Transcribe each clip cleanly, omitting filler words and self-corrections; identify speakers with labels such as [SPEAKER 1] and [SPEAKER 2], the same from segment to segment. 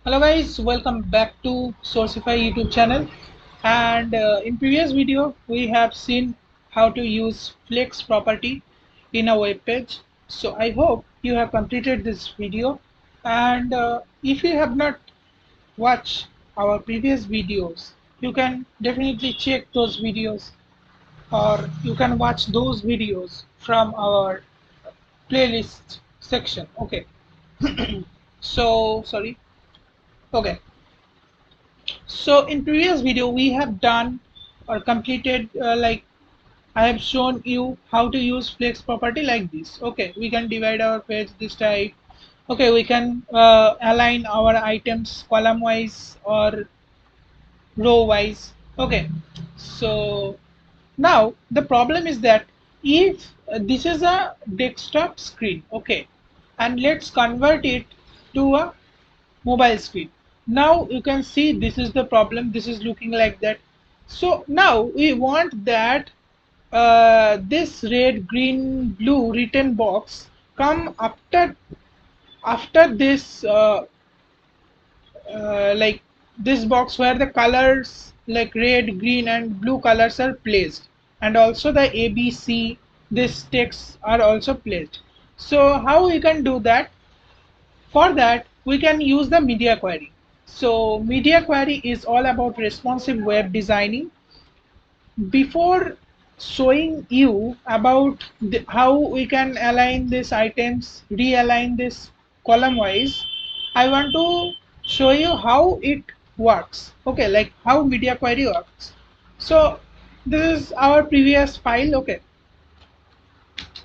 [SPEAKER 1] Hello guys, welcome back to Sourcify YouTube channel. And in previous video, we have seen how to use flex property in a web page. So I hope you have completed this video. And if you have not watched our previous videos, you can definitely check those videos, or you can watch those videos from our playlist section. Okay. So sorry. Okay. So in previous video we have done or completed like I have shown you how to use flex property like this. Okay, we can divide our page this type. Okay, we can align our items column wise or row wise. Okay, so now the problem is that if this is a desktop screen, okay, and let's convert it to a mobile screen. Now you can see this is the problem. This is looking like that. So now we want that this red, green, blue written box come after this like this box where the colors like red, green, and blue colors are placed, and also the A, B, C this text are also placed. So how we can do that? For that, we can use the media query. So media query is all about responsive web designing. Before showing you about how we can align these items, realign this column wise, I want to show you how it works. Okay, like how media query works. So this is our previous file. Okay,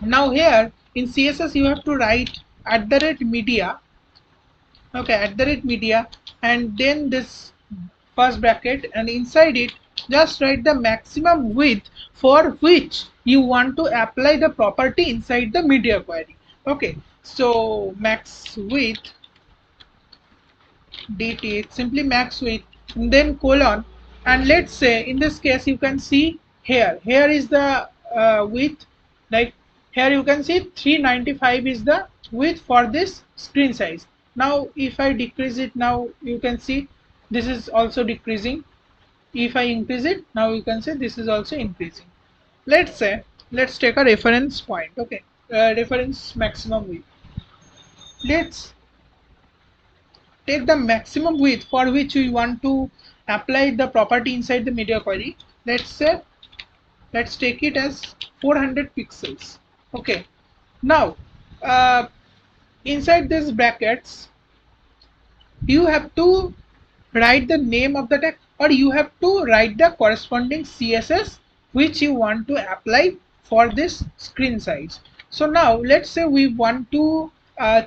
[SPEAKER 1] now here in CSS you have to write @media. Okay, @media, and then this first bracket, and inside it just write the maximum width for which you want to apply the property inside the media query. Okay, so max width dt, simply max width, and then colon, and let's say in this case you can see here is the width, like here you can see 395 is the width for this screen size. Now if I decrease it, now you can see this is also decreasing. If I increase it, now you can say this is also increasing. Let's say, let's take a reference point. Okay, reference maximum width. Let's take the maximum width for which we want to apply the property inside the media query. Let's say, let's take it as 400 pixels. Okay, now uh, inside these brackets you have to write the name of the text, or you have to write the corresponding CSS which you want to apply for this screen size. So now let's say we want to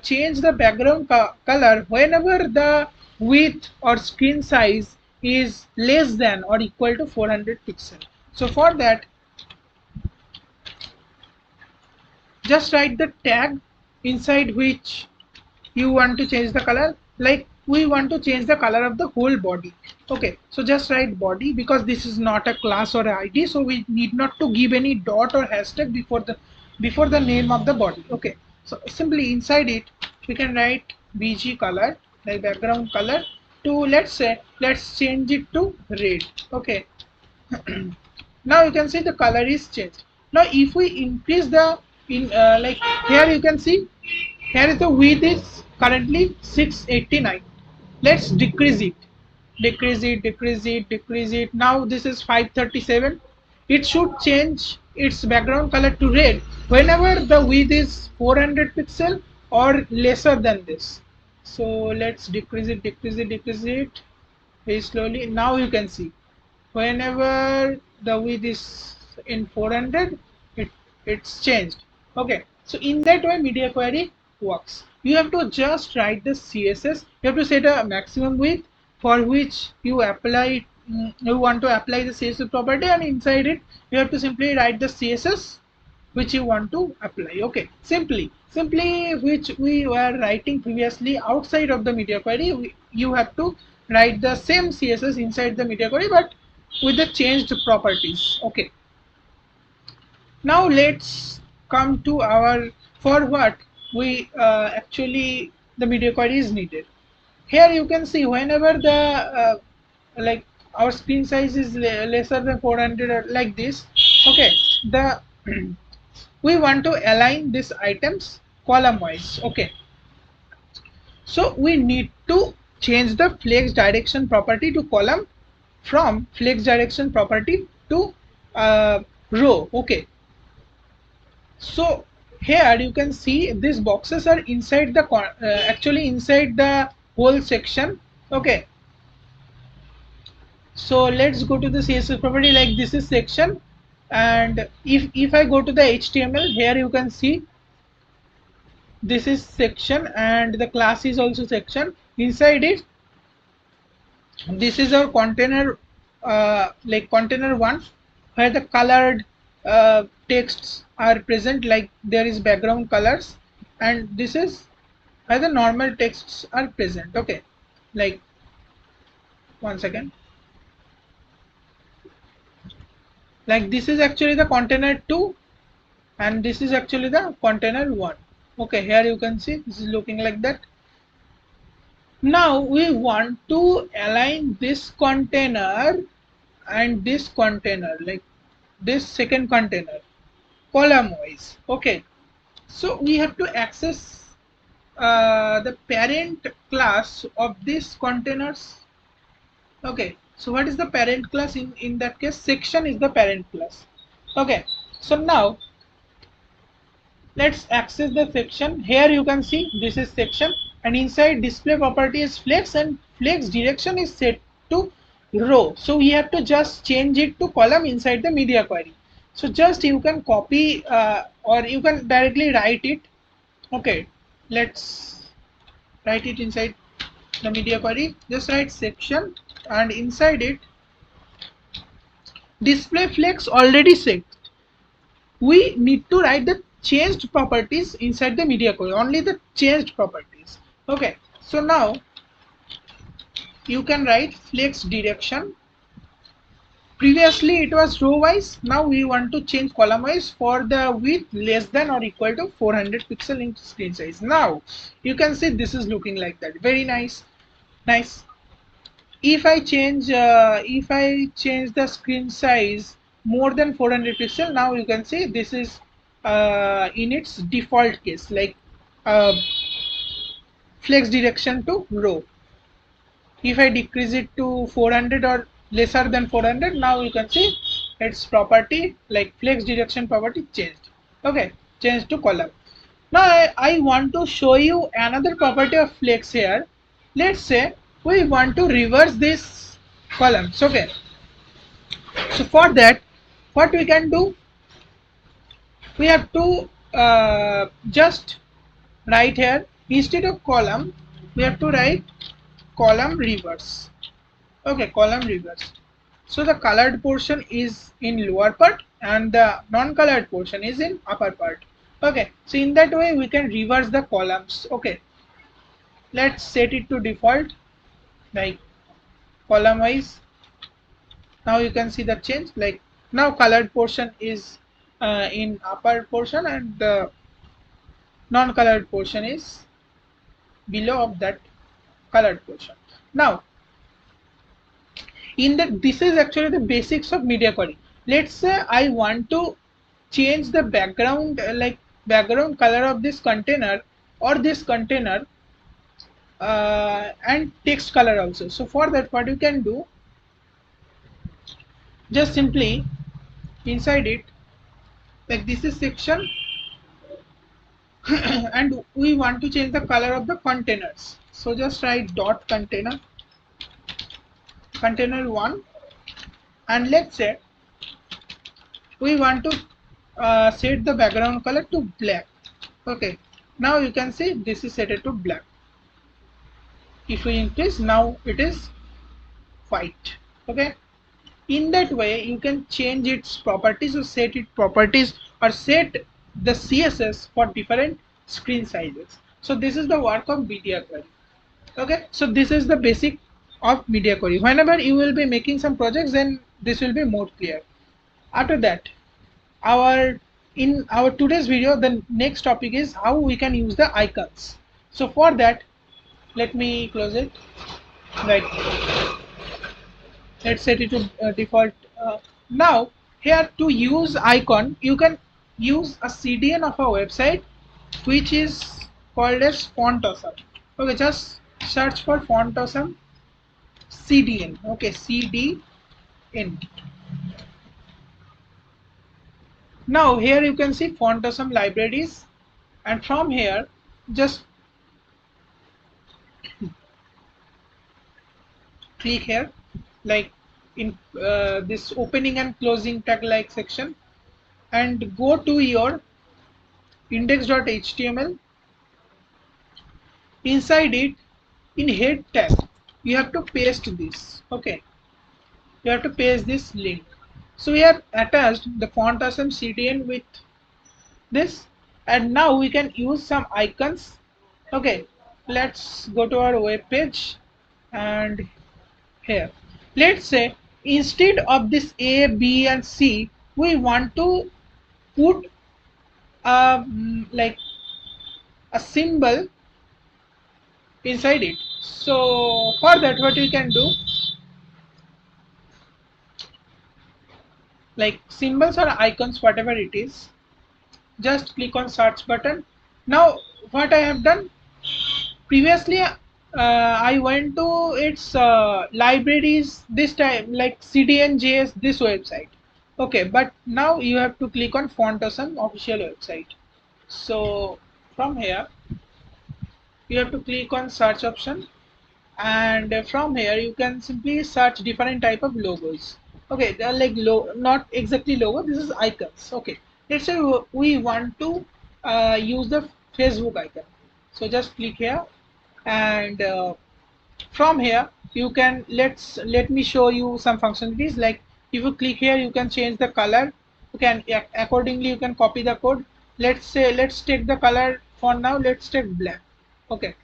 [SPEAKER 1] change the background color whenever the width or screen size is less than or equal to 400 pixel. So for that, just write the tag inside which you want to change the color. Like we want to change the color of the whole body. Okay, so just write body, because this is not a class or id, so we need not to give any dot or hashtag before the name of the body. Okay, so simply inside it we can write bg color, like background color, to let's say, let's change it to red. Okay, now you can see the color is changed. Now if we increase the in like here you can see here is the width is currently 689. Let's decrease it, decrease it, decrease it, decrease it. Now this is 537. It should change its background color to red whenever the width is 400 pixel or lesser than this. So let's decrease it, decrease it, decrease it very slowly. Now you can see whenever the width is in 400, it's changed. Okay, so in that way media query works. You have to just write the CSS. You have to set a maximum width for which you apply, you want to apply the CSS property, and inside it you have to simply write the CSS which you want to apply. Okay, simply which we were writing previously outside of the media query, you have to write the same CSS inside the media query, but with the changed properties. Okay, now let's come to our, for what we actually the media query is needed. here you can see whenever the like our screen size is lesser than 400 or like this, okay, the we want to align these items column wise. Okay, so we need to change the flex direction property to column from flex direction property to row. Okay, so here you can see these boxes are inside the actually inside the whole section. Okay, so let's go to the CSS property. Like this is section, and if I go to the HTML, here you can see this is section and the class is also section. Inside it, this is our container, like container one, where the colored texts are present, like there is background colors, and this is where the normal texts are present. Okay, like one second, like this is actually the container 2 and this is actually the container 1. Okay, here you can see this is looking like that. Now we want to align this container and this container, like this second container, column wise. Okay, so we have to access the parent class of these containers. Okay, so what is the parent class? In that case, section is the parent class. Okay, so now let's access the section. Here you can see this is section, and inside display property is flex, and flex direction is set to row. So we have to just change it to column inside the media query. So just you can copy or you can directly write it. Okay, let's write it inside the media query. Just write section, and inside it display flex already set. We need to write the changed properties inside the media query, only the changed properties. Okay, so now you can write flex direction. Previously it was row wise, now we want to change column wise for the width less than or equal to 400 pixel in screen size. Now you can see this is looking like that. Very nice. If I change the screen size more than 400 pixel, now you can see this is in its default case, like flex direction to row. If I decrease it to 400 or lesser than 400, now you can see its property, like flex direction property changed. Okay, changed to column. Now I want to show you another property of flex here. Let's say we want to reverse this columns. Okay, so for that what we can do, we have to just write here, instead of column we have to write column reverse. Okay, column reverse. So the colored portion is in lower part and the non-colored portion is in upper part. Okay, so in that way we can reverse the columns. Okay, let's set it to default, like column wise. Now you can see the change, like now colored portion is in upper portion and the non-colored portion is below of that colored portion. Now in that, this is actually the basics of media query. Let's say I want to change the background, like background color of this container or this container and text color also. So for that what you can do, just simply inside it, like this is section and we want to change the color of the containers. So just write dot container, container 1, and let's say we want to set the background color to black. Okay, now you can see this is set to black. If we increase, now it is white. Okay, in that way you can change its properties or set its properties or set the CSS for different screen sizes. So this is the work of media query. Okay, so this is the basic of media query. Whenever you will be making some projects, then this will be more clear. After that, in our today's video, the next topic is how we can use the icons. So for that Let me close it. Right, let's set it to default. Now here, to use icon, you can use a CDN of a website which is called as Font Awesome. Okay, just search for Font Awesome CDN. Okay, CDN. Now here you can see Font Awesome libraries, and from here just click here, like in this opening and closing tag like section, and go to your index.html. Inside it, in head tag, you have to paste this. Okay, you have to paste this link. So we have attached the Font Awesome CDN with this, and now we can use some icons. Okay, let's go to our web page, and here, let's say instead of this A, B and C, we want to put like a symbol inside it. So for that, what we can do, like symbols or icons, whatever it is, just click on search button. Now what I have done previously, I went to its libraries this time, like CDNJS, this website. Okay, but now you have to click on Font Awesome official website. So from here you have to click on search option, and from here you can simply search different type of logos. Okay, they are like not exactly logo, this is icons. Okay, let's say we want to use the Facebook icon. So just click here, and from here you can, let me show you some functionalities. Like if you click here, you can change the color. You can accordingly you can copy the code. Let's say, let's take the color for now, let's take black. Okay,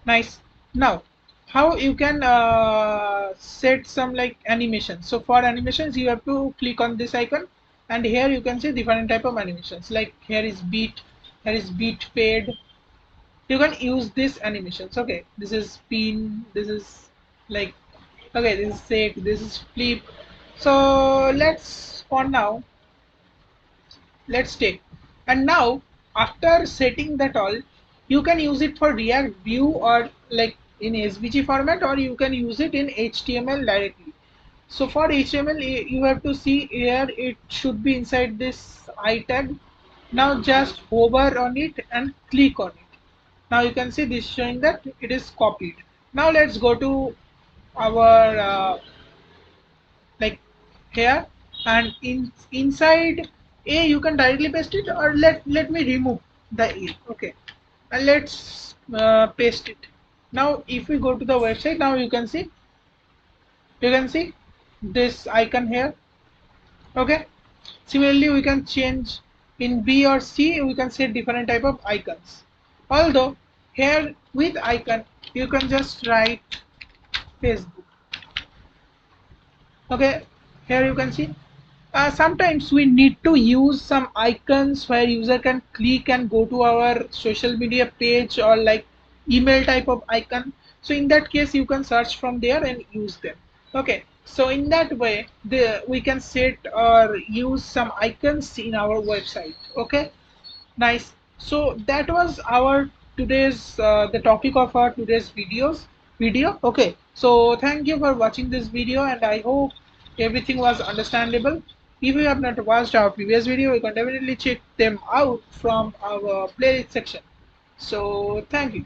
[SPEAKER 1] nice. Now how you can set some like animation. So for animations you have to click on this icon, and here you can see different type of animations. Like here is beat, here is beat fade. You can use this animations. Okay, this is spin, this is like, okay, this is shake, this is flip. So let's, for now, let's take, and now after setting that all, you can use it for React View or like in SVG format, or you can use it in HTML directly. So for HTML you have to see here, it should be inside this I tag. Now just hover on it and click on it. Now you can see this showing that it is copied. Now let's go to our like here, and inside A you can directly paste it, or let me remove the A. Okay, and let's paste it. Now if we go to the website, now you can see this icon here. Okay, similarly we can change in B or C, we can set different type of icons. Although here with icon you can just write Facebook. Okay, here you can see sometimes we need to use some icons where user can click and go to our social media page, or like email type of icon. So in that case you can search from there and use them. Okay, so in that way we can set or use some icons in our website. Okay, nice. So that was our today's the topic of our today's video. Okay, so thank you for watching this video, and I hope everything was understandable. If you have not watched our previous video, you can definitely check them out from our playlist section. So thank you.